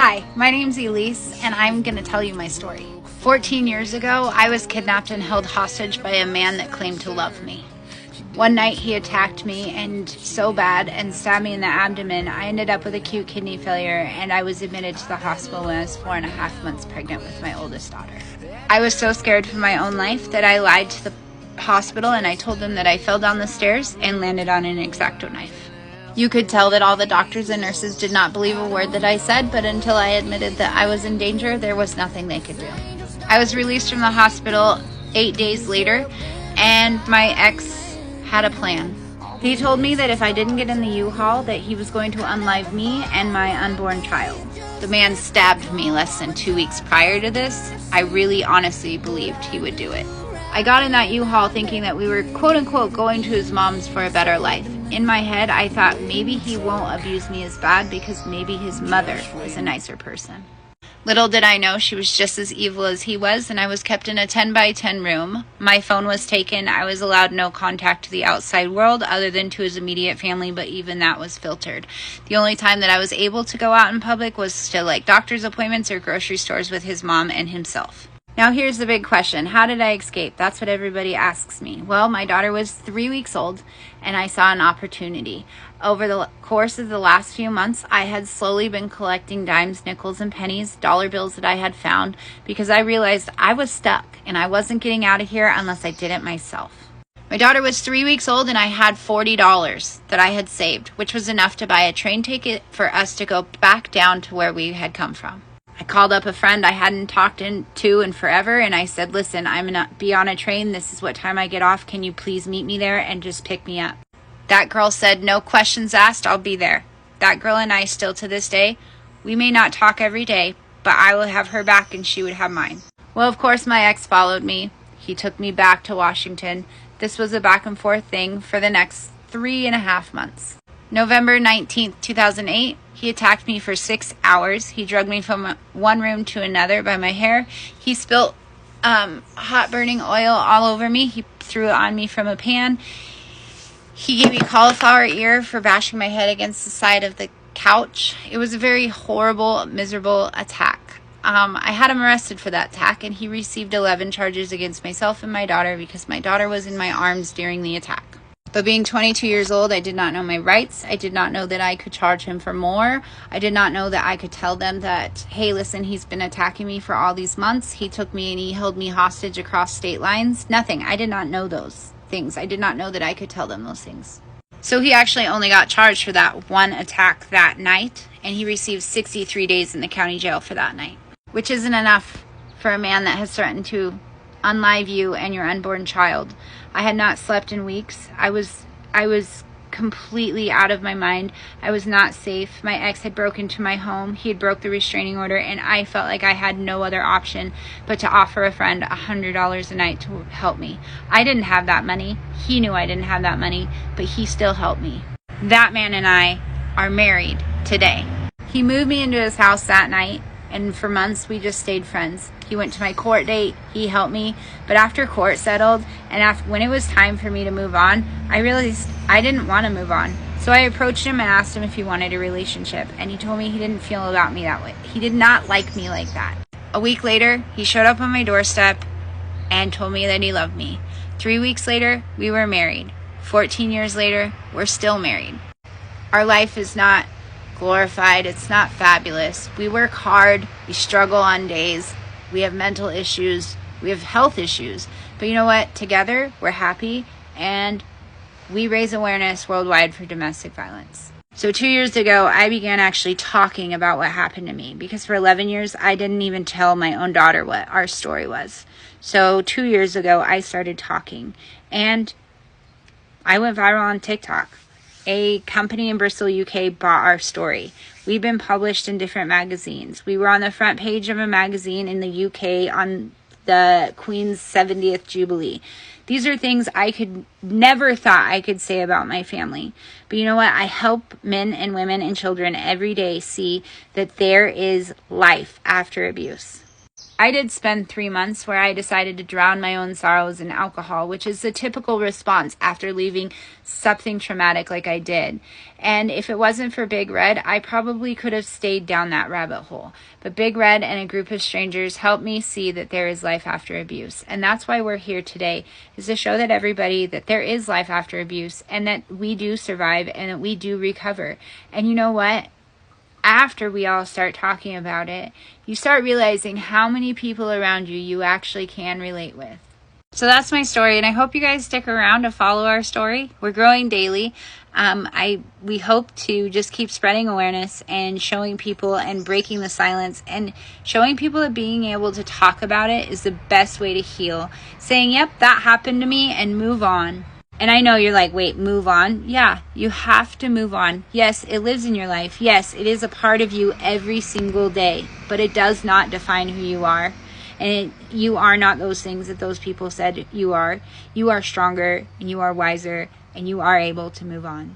Hi, my name's Elise, and I'm going to tell you my story. 14 years ago, I was kidnapped and held hostage by a man that claimed to love me. One night, he attacked me and so bad and stabbed me in the abdomen, I ended up with acute kidney failure, and I was admitted to the hospital when I was 4.5 months pregnant with my oldest daughter. I was so scared for my own life that I lied to the hospital, and I told them that I fell down the stairs and landed on an X-Acto knife. You could tell that all the doctors and nurses did not believe a word that I said, but until I admitted that I was in danger, there was nothing they could do. I was released from the hospital 8 days later, and my ex had a plan. He told me that if I didn't get in the U-Haul, that he was going to unlive me and my unborn child. The man stabbed me less than 2 weeks prior to this. I really honestly believed he would do it. I got in that U-Haul thinking that we were quote-unquote going to his mom's for a better life. In my head, I thought maybe he won't abuse me as bad because maybe his mother is a nicer person. Little did I know she was just as evil as he was, and I was kept in a 10 by 10 room. My phone was taken. I was allowed no contact to the outside world other than to his immediate family, but even that was filtered. The only time that I was able to go out in public was to like doctor's appointments or grocery stores with his mom and himself. Now here's the big question. How did I escape? That's what everybody asks me. Well, my daughter was 3 weeks old and I saw an opportunity. Over the course of the last few months, I had slowly been collecting dimes, nickels, and pennies, dollar bills that I had found because I realized I was stuck and I wasn't getting out of here unless I did it myself. My daughter was 3 weeks old and I had $40 that I had saved, which was enough to buy a train ticket for us to go back down to where we had come from. I called up a friend I hadn't talked to in forever, and I said, listen, I'm going to be on a train. This is what time I get off. Can you please meet me there and just pick me up? That girl said, no questions asked, I'll be there. That girl and I still to this day, we may not talk every day, but I will have her back and she would have mine. Well, of course, my ex followed me. He took me back to Washington. This was a back and forth thing for the next 3.5 months. November 19th, 2008, he attacked me for 6 hours. He dragged me from one room to another by my hair. He spilt hot burning oil all over me. He threw it on me from a pan. He gave me cauliflower ear for bashing my head against the side of the couch. It was a very horrible, miserable attack. I had him arrested for that attack, and he received 11 charges against myself and my daughter because my daughter was in my arms during the attack. But being 22 years old, I did not know my rights. I did not know that I could charge him for more. I did not know that I could tell them that, hey, listen, he's been attacking me for all these months. He took me and he held me hostage across state lines. Nothing. I did not know those things. I did not know that I could tell them those things. So he actually only got charged for that one attack that night, and he received 63 days in the county jail for that night, which isn't enough for a man that has threatened to unlive you and your unborn child. I had not slept in weeks. I was completely out of my mind. I was not safe. My ex had broken into my home. He had broke the restraining order, and I felt like I had no other option but to offer a friend $100 a night to help me. I didn't have that money. He knew I didn't have that money, but he still helped me. That man and I are married today. He moved me into his house that night, and for months we just stayed friends. He went to my court date, he helped me, but after court settled and when it was time for me to move on, I realized I didn't want to move on. So I approached him and asked him if he wanted a relationship, and he told me he didn't feel about me that way. He did not like me like that. A week later, he showed up on my doorstep and told me that he loved me. 3 weeks later, we were married. 14 years later, we're still married. Our life is not glorified. It's not fabulous. We work hard. We struggle on days. We have mental issues. We have health issues. But you know what? Together, we're happy, and we raise awareness worldwide for domestic violence. So 2 years ago, I began actually talking about what happened to me, because for 11 years, I didn't even tell my own daughter what our story was. So 2 years ago, I started talking, and I went viral on TikTok. A company in Bristol, UK bought our story. We've been published in different magazines. We were on the front page of a magazine in the UK on the Queen's 70th Jubilee. These are things I could never thought I could say about my family. But you know what? I help men and women and children every day see that there is life after abuse. I did spend 3 months where I decided to drown my own sorrows in alcohol, which is the typical response after leaving something traumatic like I did. And if it wasn't for Big Red, I probably could have stayed down that rabbit hole. But Big Red and a group of strangers helped me see that there is life after abuse. And that's why we're here today, is to show that everybody that there is life after abuse and that we do survive and that we do recover. And you know what? After we all start talking about it, you start realizing how many people around you actually can relate with. So that's my story, and I hope you guys stick around to follow our story. We're growing daily. We hope to just keep spreading awareness and showing people and breaking the silence and showing people that being able to talk about it is the best way to heal. Saying, yep, that happened to me, and move on. And I know you're like, wait, move on? Yeah, you have to move on. Yes, it lives in your life. Yes, it is a part of you every single day, but it does not define who you are. And you are not those things that those people said you are. You are stronger, and you are wiser, and you are able to move on.